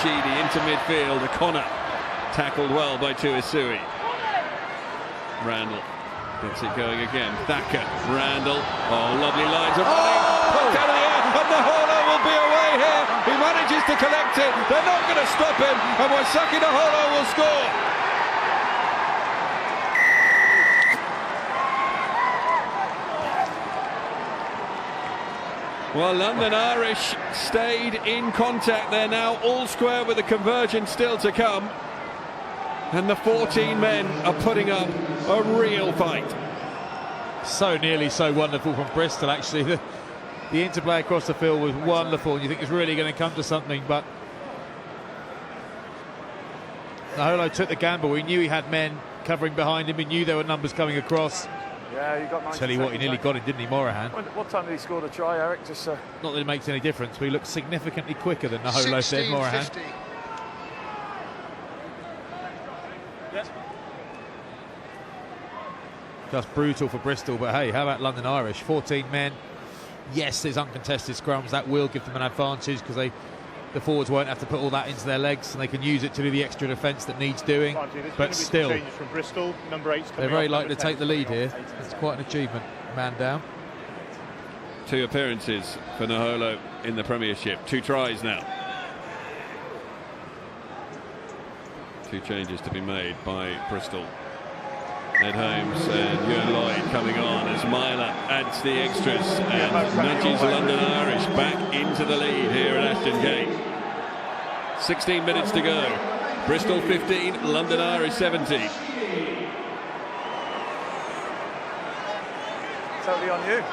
Sheedy into midfield. O'Connor tackled well by Tuisui. Randall gets it going again. Thacker, Randall. Oh, lovely lines of running. Poked out of the air, and Naholo will be away here. He manages to collect it. They're not going to stop him, and Waisake Naholo will score. Well, London Irish stayed in contact. They're now all square with the conversion still to come. And the 14 men are putting up a real fight. So nearly so wonderful from Bristol, actually. The interplay across the field was wonderful, and you think it's really going to come to something, but Naholo took the gamble. He knew he had men covering behind him. He knew there were numbers coming across. Yeah, you got 90 Tell you what, he nearly got it, didn't he, Morahan? What time did he score the try, Eric? Just not that it makes any difference, but he looked significantly quicker than Naholo said, Morahan. Yes. Just brutal for Bristol, but hey, how about London Irish? 14 men. Yes, there's uncontested scrums. That will give them an advantage because the forwards won't have to put all that into their legs, and they can use it to do the extra defence that needs doing. But still, from Bristol, number 8's they're very likely to take the lead here. It's quite an achievement. Man down. 2 appearances for Naholo in the Premiership. 2 tries now. 2 changes to be made by Bristol. Ed Holmes and Ewan Lloyd coming on as Myler adds the extras and nudges London Irish back into the lead here at Ashton Gate. 16 minutes to go. Bristol 15, London Irish 17. Totally on you.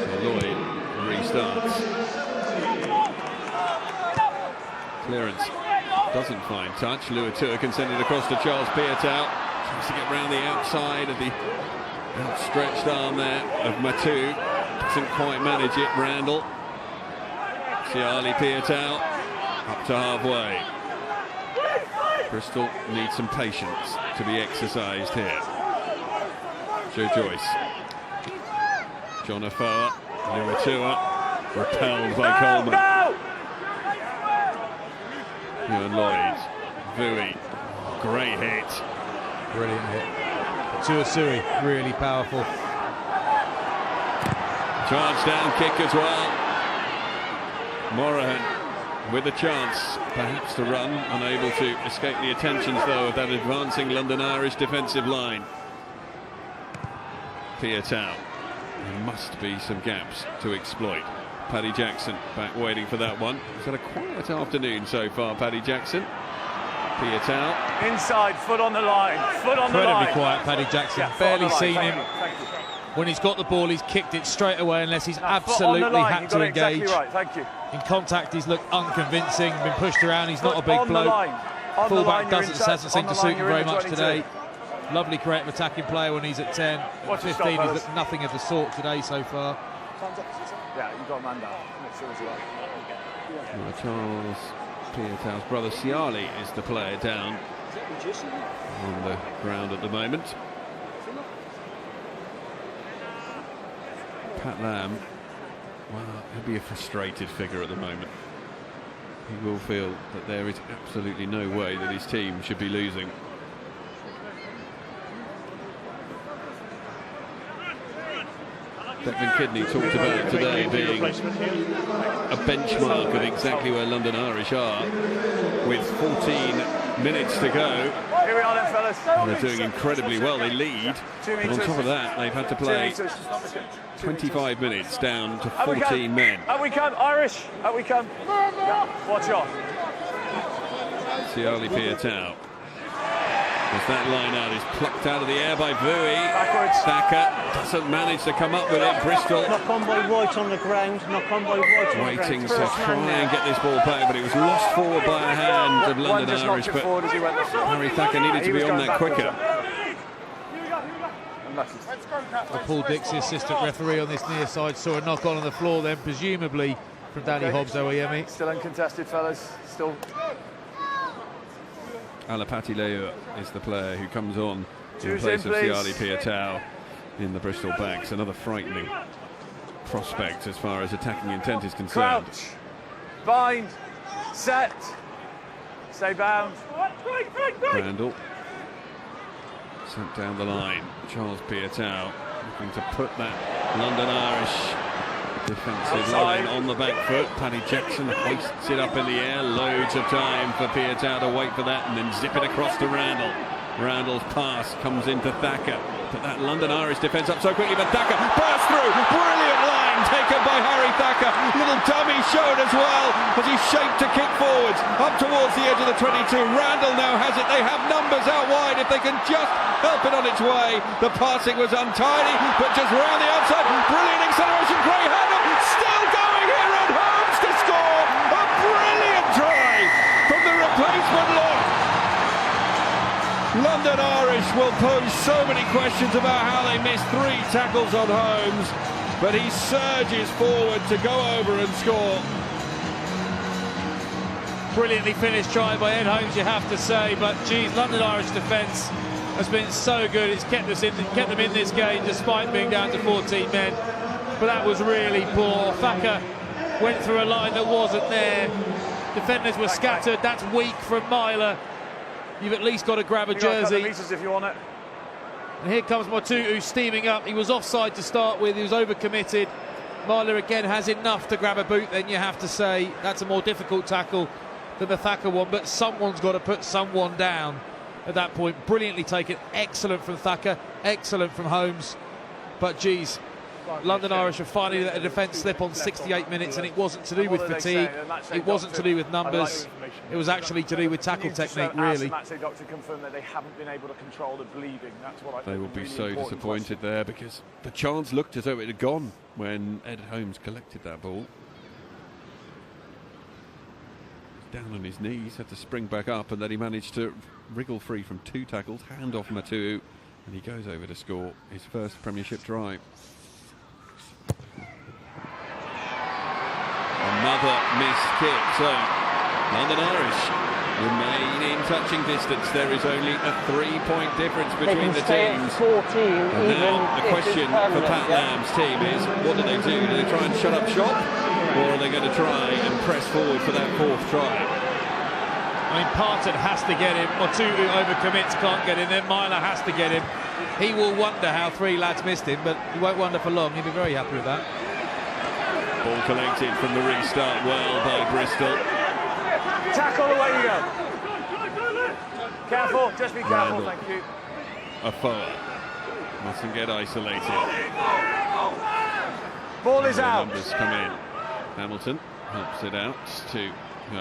So Lloyd restarts. Clearance doesn't find touch. Luatua can send it across to Charles Piatow. Tries to get round the outside of the outstretched arm there of Matu. Doesn't quite manage it. Randall. Siali Piatow up to halfway. Bristol needs some patience to be exercised here. Joe Joyce. John Afoa. Luatua repelled by Coleman. Ewan Lloyd, Vui, great hit. Brilliant hit. Tuisui, really powerful. Charge down kick as well. Morahan with a chance, perhaps to run, unable to escape the attentions though of that advancing London Irish defensive line. Piatow, there must be some gaps to exploit. Paddy Jackson back waiting for that one. He's had a quiet afternoon so far, Paddy Jackson. Piatow. Inside, foot on the line, foot on the line. Incredibly quiet, Paddy Jackson. Yeah, barely seen him. Thank you. When he's got the ball, he's kicked it straight away unless he's absolutely had to engage. Exactly right. Thank you. In contact, he's looked unconvincing, been pushed around, he's not a big bloke. Fullback hasn't seemed to suit him very much today. Lovely creative attacking player when he's at 10. At 15, he's looked nothing of the sort today so far. Yeah, you got a man down. Make sure it's right. Well, Charles Piatow's brother Siali is the player down on the ground at the moment. Pat Lamb, well, he'll be a frustrated figure at the moment. He will feel that there is absolutely no way that his team should be losing. Declan Kidney talked about it today being a benchmark of exactly where London Irish are with 14 minutes to go. Here we are then, fellas. And they're doing incredibly well. They lead, but on top of that, they've had to play 25 minutes down to 14 men. Out we come, Irish. Out we come. Yeah, watch off. Siali Piatow. As that line out is plucked out of the air by Vui. Backwards. Thacker doesn't manage to come up with it. Bristol Knock on by White on the ground. Knock on by White on the ground. waiting to try and get this ball back, but it was lost forward by a hand of London Irish. But Harry Thacker needed to be on that quicker. Paul Dixie, assistant referee on this near side, saw a knock on the floor then, presumably from Danny Hobbs, OEME. Still uncontested, fellas. Still. Alapati Leu is the player who comes on in Choose place in, of please. Siali Piatow in the Bristol backs. Another frightening prospect as far as attacking intent is concerned. Crouch, bind, set, stay bound. Randall sent down the line. Charles Piatow looking to put that London Irish defensive line on the back foot. Paddy Jackson hoists it up in the air. Loads of time for Piatow to wait for that and then zip it across to Randall. Randall's pass comes into Thacker. But that London Irish defence up so quickly, but Thacker burst through. Brilliant line taken by Harry Thacker. Little dummy showed as well as he shaped to kick forwards up towards the edge of the 22. Randall now has it. They have numbers out wide if they can just help it on its way. The passing was untidy, but just round the outside. Brilliant acceleration. Great handle. Still going here at Holmes to score. A brilliant try from the replacement lock. London Irish will pose so many questions about how they missed 3 tackles on Holmes, but he surges forward to go over and score. Brilliantly finished try by Ed Holmes, you have to say, but geez, London Irish defence has been so good. It's kept them in this game despite being down to 14 men, but that was really poor. Thacker went through a line that wasn't there. Defenders were scattered. That's weak from Myler. You've at least got to grab a jersey. If you want it. And here comes Motutu steaming up. He was offside to start with. He was overcommitted. Myler again has enough to grab a boot, then you have to say. That's a more difficult tackle than the Thacker one, but someone's got to put someone down at that point. Brilliantly taken. Excellent from Thacker. Excellent from Holmes. But geez, London Irish have finally let a defence slip on 68 minutes, and it wasn't to do with fatigue, it wasn't to do with numbers, it was actually to do with tackle technique, really. Doctor confirmed that they haven't been able to control the bleeding. That's what I think. They will be so disappointed there, because the chance looked as though it had gone when Ed Holmes collected that ball. Down on his knees, had to spring back up, and then he managed to wriggle free from 2 tackles, hand off Motutu, and he goes over to score his first Premiership try. Another missed kick, so London Irish remain in touching distance. There is only a 3-point difference between the teams. 14, and now the question for Pat Lamb's team is, what do? Do they try and shut up shop, or are they going to try and press forward for that 4th try? I mean, Parton has to get him. Motutu overcommits, can't get him. Then Myler has to get him. He will wonder how 3 lads missed him, but he won't wonder for long. He'll be very happy with that. Ball collected from the restart well by Bristol. Tackle, away you go. Careful, just be careful, Randall. thank you. Afoa mustn't get isolated. Ball is out. Numbers come in. Hamilton helps it out to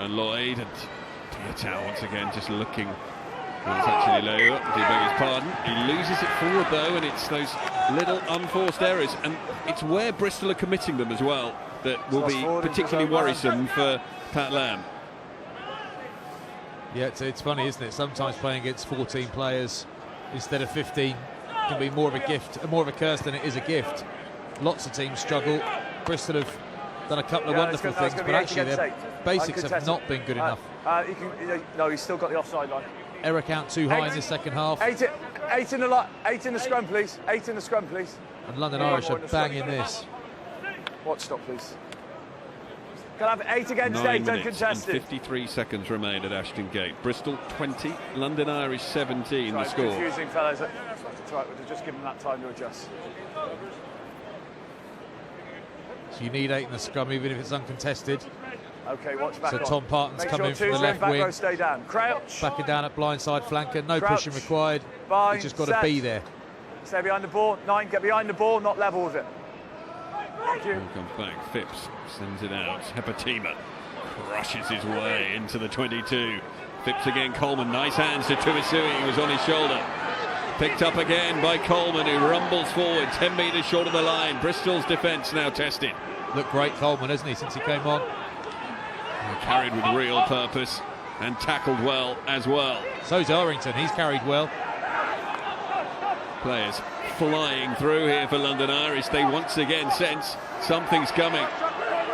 Lloyd, and Piatow once again just looking. It's actually low, do beg his pardon. He loses it forward though, and it's those little unforced errors, and it's where Bristol are committing them as well that will be particularly worrisome for Pat Lamb. Yeah, it's funny, isn't it? Sometimes playing against 14 players instead of 15 can be more of a gift, more of a curse than it is a gift. Lots of teams struggle. Bristol have done a couple of wonderful things, but actually their basics have not been good enough. No, he's still got the offside line. Error count too high in the second half. 8 in the scrum, please. 8 in the scrum, please. And London Irish are banging this. Watch stop, please. Can I have 8 against 9 8 minutes uncontested? and 53 seconds remain at Ashton Gate. Bristol 20, London Irish 17 the score. Confusing, fellas. That's right, we'll just give them that time to adjust. So you need 8 in the scrum, even if it's uncontested. Okay, watch back So on. Tom Parton's Make coming sure from the left back wing. row stay down. Crouch. Backing down at blindside flanker. No Crouch. pushing required. Bind, He's just got to be there. Stay behind the ball. 9, get behind the ball, not level with it. Thank you. Ball comes back. Phipps sends it out. Hepatima crushes his way into the 22. Phipps again. Coleman. Nice hands to Tuisui. He was on his shoulder. Picked up again by Coleman, who rumbles forward 10 metres short of the line. Bristol's defence now tested. Looked great, Coleman, hasn't he, since he came on? Carried with real purpose and tackled well as well. So's Arrington, he's carried well. Players flying through here for London Irish. They once again sense something's coming.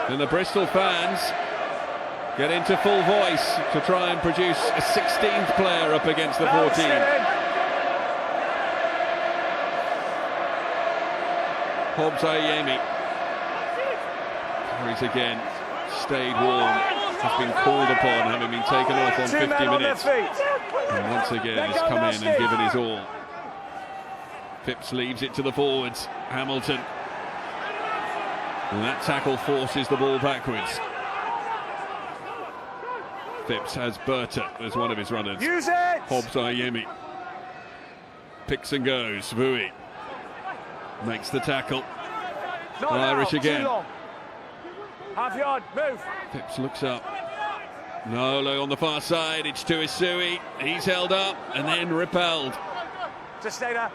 And the Bristol fans get into full voice to try and produce a 16th player up against the 14. Hobbs Ayemi He's again stayed warm, has been called upon, having been taken off on 50 minutes. And once again has come in and given his all. Phipps leaves it to the forwards. Hamilton. And that tackle forces the ball backwards. Phipps has Berta as one of his runners. Use it! Hobbs Ayemi. Picks and goes. Vui makes the tackle. Not Irish now, again. too long. Half yard, move. Phipps looks up. Nolo on the far side. It's to Isui. He's held up and then repelled. Just stay there.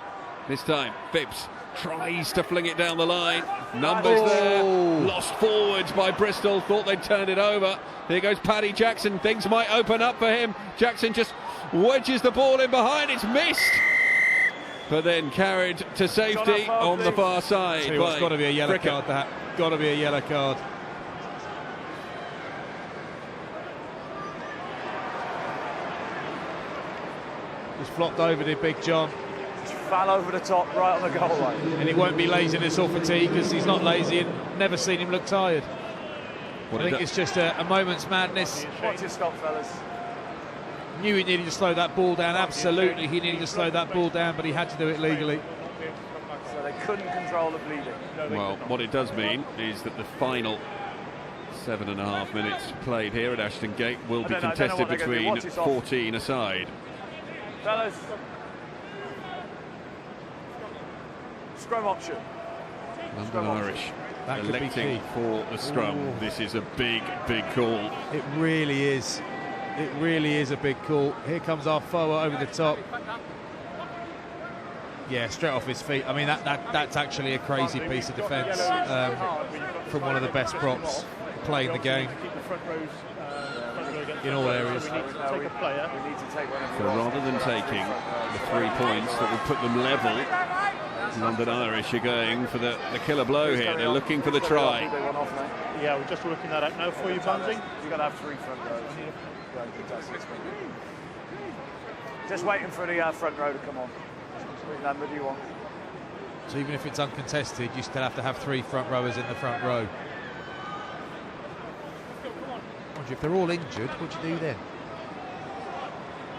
This time, Phipps tries to fling it down the line. Numbers there. Lost forwards by Bristol. Thought they'd turned it over. Here goes Paddy Jackson. Things might open up for him. Jackson just wedges the ball in behind. It's missed. But then carried to safety on the far side. It's got to be a yellow card, that. Got to be a yellow card. Just flopped over to Big John. Fell over the top, right on the goal line. And it won't be laziness or fatigue, because he's not lazy, and never seen him look tired. I think it's just a moment's madness. Watch your stop, fellas. Knew he needed to slow that ball down. Absolutely, he needed to slow that ball down, but he had to do it legally. So they couldn't control the bleeding. Well, what it does mean is that the final 7.5 minutes played here at Ashton Gate will be contested between 14 aside. Fellas. Scrum option. London Irish That could be electing key for the scrum. Ooh. This is a big, big call. It really is. It really is a big call. Here comes our forward over the top. Yeah, straight off his feet. I mean, that's actually a crazy piece of defence from one of the best props playing the game in all areas. So rather than taking the 3 points that would put them level, London Irish are going for the killer blow here. They're looking for the try. Yeah, we're just working that out now for you, Banzi. You've got to have 3 front rows. Just waiting for the front row to come on. Which number do you want? So even if it's uncontested, you still have to have 3 front rowers in the front row. If they're all injured, what do you do then?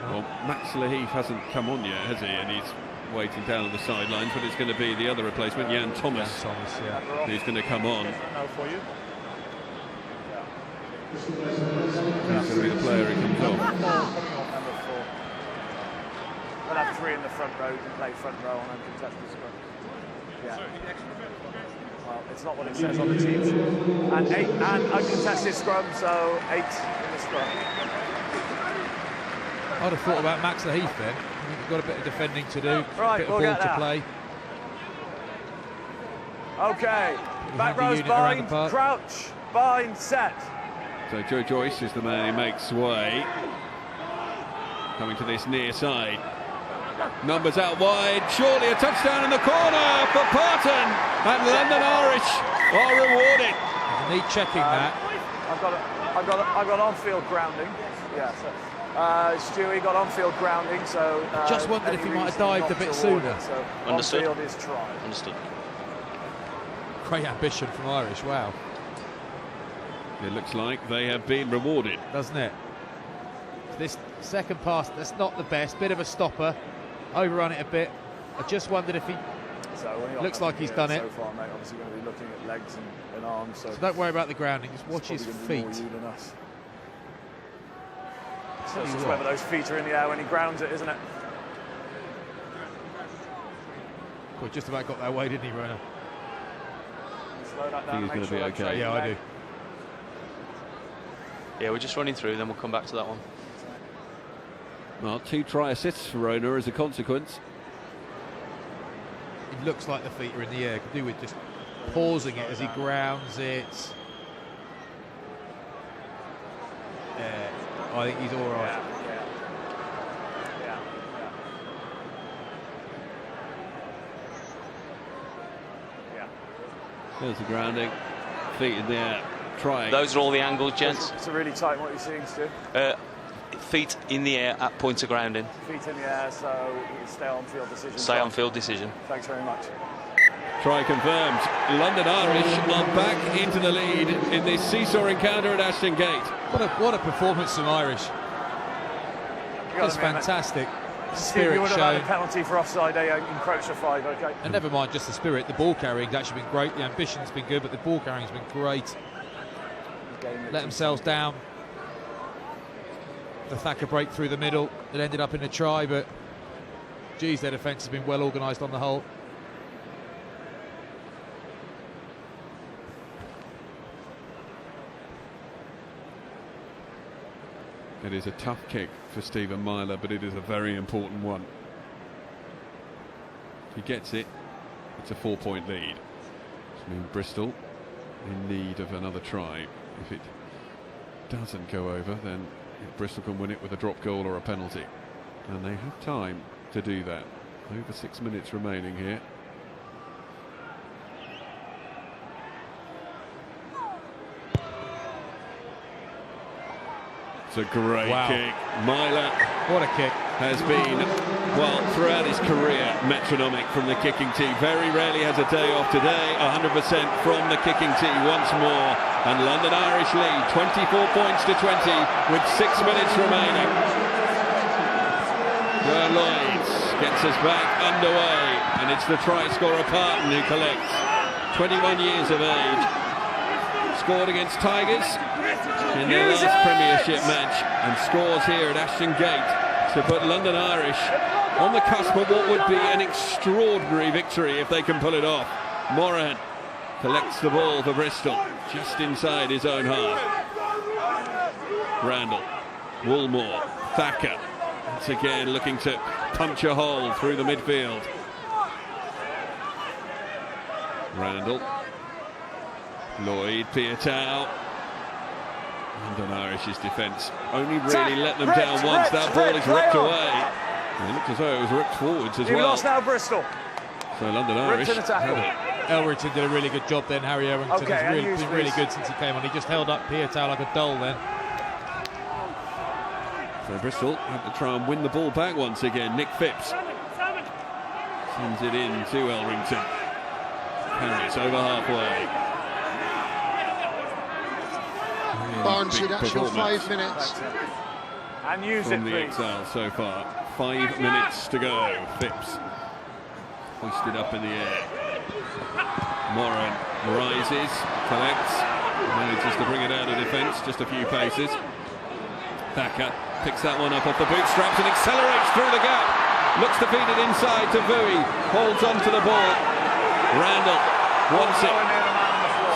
Well, Max Lahif hasn't come on yet, has he? And he's waiting down on the sidelines, but it's going to be the other replacement, Jan Thomas, who's going to come on. Now for you. He's going to be the player who comes off. Number 4. We'll have 3 in the front row and play front row on uncontested scrum. Yeah. Well, it's not what it says on the team sheet. And 8 and uncontested scrum, so 8 in the scrum. I'd have thought about Max Lahif then. He's got a bit of defending to do, Right, a bit of ball to play. Okay, back rows bind, crouch, bind, set. So Joe Joyce is the man who makes way. Coming to this near side. Numbers out wide, surely a touchdown in the corner for Parton, and London Irish are rewarded. Need checking that. I've got on-field grounding. Yeah. So, Stewie got on-field grounding, so just wondered if he might have dived a bit sooner. So Understood. On-field is try. Understood. Great ambition from Irish. Wow. It looks like they have been rewarded, doesn't it? This second pass, that's not the best. Bit of a stopper. Overrun it a bit. I just wondered if he... looks like he's done it. So far, mate, obviously going to be looking at legs and arms. So don't worry about the grounding. Just watch his feet. So it's just whether those feet are in the air when he grounds it, isn't it? Well, just about got that way, didn't he, Rona? Slow that I down. think he's going to be okay. Yeah, I do. Yeah, we're just running through, then we'll come back to that one. Well, 2 try assists for Rona as a consequence. It looks like the feet are in the air. Could do with just pausing it as he grounds it. Yeah, I think he's all right. Yeah. There's the grounding. Feet in the air. Trying. Those are all the angles, gents. It's a really tight what you're seeing, Stu. Feet in the air at point of grounding. Feet in the air, so you can stay on field decision. Stay on field decision. Thanks very much. Try confirmed. London Irish are back into the lead in this seesaw encounter at Ashton Gate. What a performance from Irish. It's fantastic. Spirit you would have had a shown. penalty for offside, encroach for 5, okay? And never mind just the spirit, the ball carrying's actually been great. The ambition's been good, but the ball carrying's been great. Let themselves down. The Thacker break through the middle. It ended up in a try, but geez, their defence has been well organised on the whole. It is a tough kick for Stephen Myler, but it is a very important one. If he gets it, it's a 4-point lead. Which means Bristol in need of another try. If it doesn't go over, then Bristol can win it with a drop goal or a penalty. And they have time to do that. Over 6 minutes remaining here. It's a great kick. Myler, what a kick, has been, well, throughout his career, metronomic from the kicking tee. Very rarely has a day off today. 100% from the kicking tee once more. And London Irish lead 24 points to 20 with 6 minutes remaining. Lloyd gets us back underway, and it's the try scorer Parton who collects. 21 years of age. Scored against Tigers in their last Premiership match, and scores here at Ashton Gate to put London Irish on the cusp of what would be an extraordinary victory if they can pull it off. Moran collects the ball for Bristol just inside his own half. Randall, Woolmore, Thacker once again looking to punch a hole through the midfield. Randall, Lloyd, Piatau. London Irish's defence only really let them down once. That ball is ripped away. It looked as though it was ripped forwards as well. Lost now, Bristol. So London Irish. Elrington did a really good job then. Harry Elrington has been really good since he came on. He just held up Piatau like a doll then. So Bristol have to try and win the ball back once again. Nick Phipps sends it in to Elrington. Carries over halfway. Barnes with actual 5 minutes. And use from it, the XL so far. 5 minutes to go. Phipps hoisted up in the air. Moran rises, collects, manages to bring it out of defence, just a few paces. Thacker picks that one up off the bootstraps and accelerates through the gap. Looks to feed it inside to Vui, holds on to the ball. Randall wants it.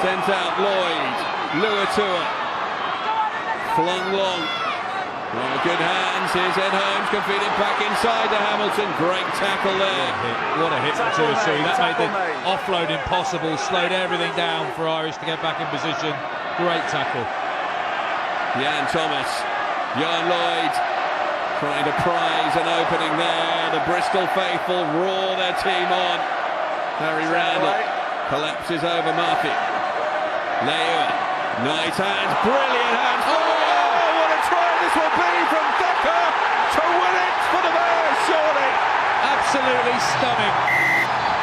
Sent out Lloyd. Luatua. Flung long. Good hands. Here's Ed Holmes. Can feed it back inside to Hamilton. Great tackle there. What a hit from Tuasu. That made the offload impossible. Slowed everything down for Irish to get back in position. Great tackle. Jan Thomas. Jan Lloyd trying to prize an opening there. The Bristol faithful roar their team on. Harry Randall collapses over Murphy. Leo. Nice hands. Brilliant hands. Oh, what a try this will be from Thacker to win it for the Bears, surely. Absolutely stunning.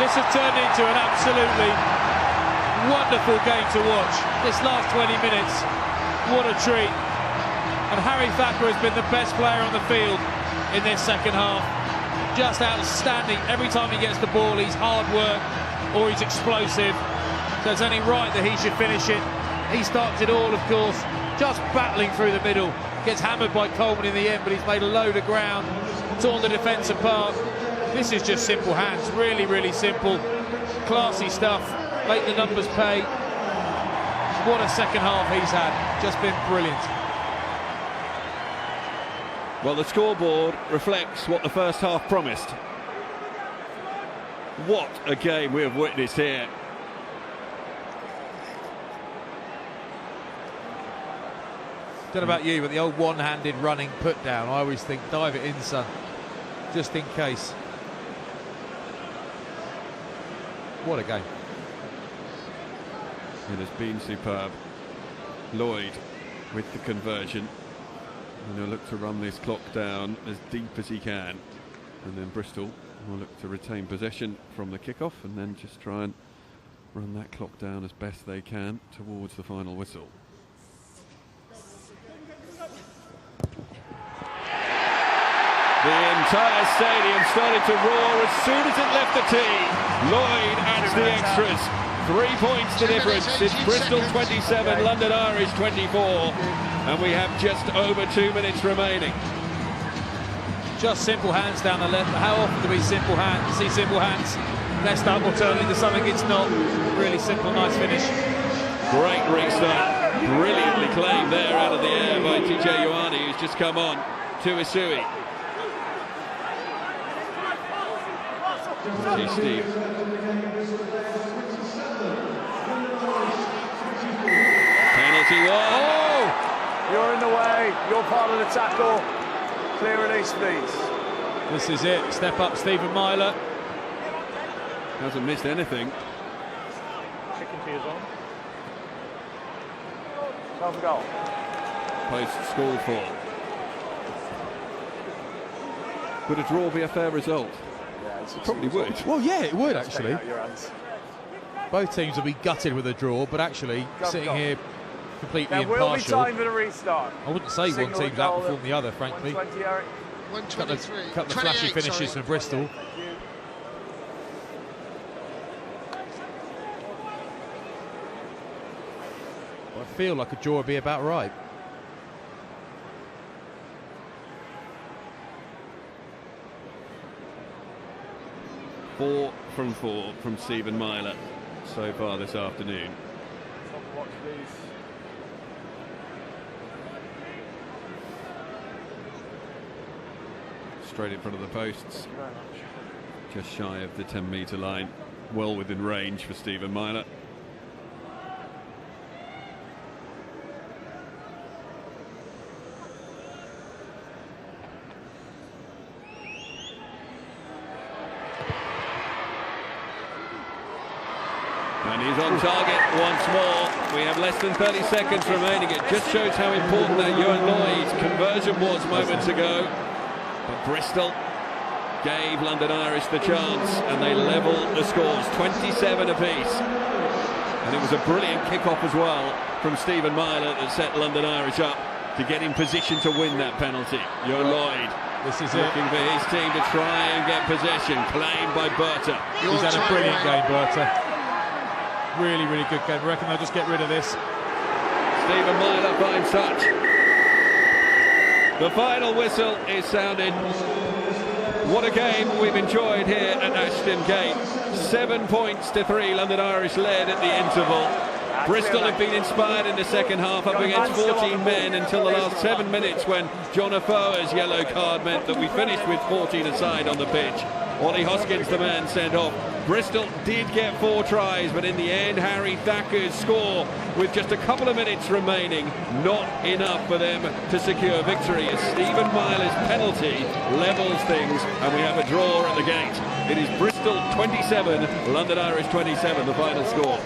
This has turned into an absolutely wonderful game to watch. This last 20 minutes, what a treat. And Harry Thacker has been the best player on the field in this second half. Just outstanding. Every time he gets the ball, he's hard work or he's explosive. So it's only right that he should finish it. He starts it all, of course, just battling through the middle. Gets hammered by Coleman in the end, but he's made a load of ground, torn the defence apart. This is just simple hands, really, really simple. Classy stuff, make the numbers pay. What a second half he's had, just been brilliant. Well, the scoreboard reflects what the first half promised. What a game we have witnessed here. Don't know about you, but the old one-handed running put down, I always think dive it in, son, just in case. What a game. It has been superb. Lloyd with the conversion. And he'll look to run this clock down as deep as he can. And then Bristol will look to retain possession from the kickoff and then just try and run that clock down as best they can towards the final whistle. The entire stadium started to roar as soon as it left the tee. Lloyd adds the extras. 3 points the difference. It's Bristol 27, London Irish 24. And we have just over 2 minutes remaining. Just simple hands down the left. How often do we see simple hands messed up or turned into something it's not? Really simple, nice finish. Great restart. Brilliantly claimed there out of the air by TJ Ioane, who's just come on to Isui. Steve. Penalty one. Oh! You're in the way. You're part of the tackle. Clear release, please. This is it. Step up, Stephen Myler. Hasn't missed anything. Chicken tears on. Self-goal. Post scored for. Would a draw be a fair result? Yeah, Probably would. Well, yeah, it would actually. Out your hands. Both teams will be gutted with a draw, but actually sitting here completely There will be impartial. time for the restart. I wouldn't say one Single team's goal outperformed the other, frankly. 120, Eric. 123. Couple of flashy finishes from Bristol. I feel like a draw would be about right. Four from Stephen Myler so far this afternoon. Watch these. Straight in front of the posts. Thank you very much. Just shy of the 10-metre line. Well within range for Stephen Myler. And he's on target once more. We have less than 30 seconds remaining. It just shows how important that Ewan Lloyd conversion was moments ago. But Bristol gave London Irish the chance and they levelled the scores, 27 apiece. And it was a brilliant kick-off as well from Stephen Myler that set London Irish up to get in position to win that penalty. Ewan Lloyd This is looking for his team to try and get possession, claimed by Berta. He's had a brilliant game, Berta. Really, really good game. I reckon they'll just get rid of this. Stephen Myler finds touch. The final whistle is sounded. What a game we've enjoyed here at Ashton Gate. 7 points to 3, London Irish led at the interval. Bristol have been inspired in the second half, up against 14 men until the last 7 minutes when John Afoa's yellow card meant that we finished with 14 aside on the pitch. Ollie Hoskins, the man, sent off. Bristol did get 4 tries, but in the end, Harry Thacker's score with just a couple of minutes remaining, not enough for them to secure victory as Stephen Myler's penalty levels things, and we have a draw at the gate. It is Bristol 27, London Irish 27, the final score.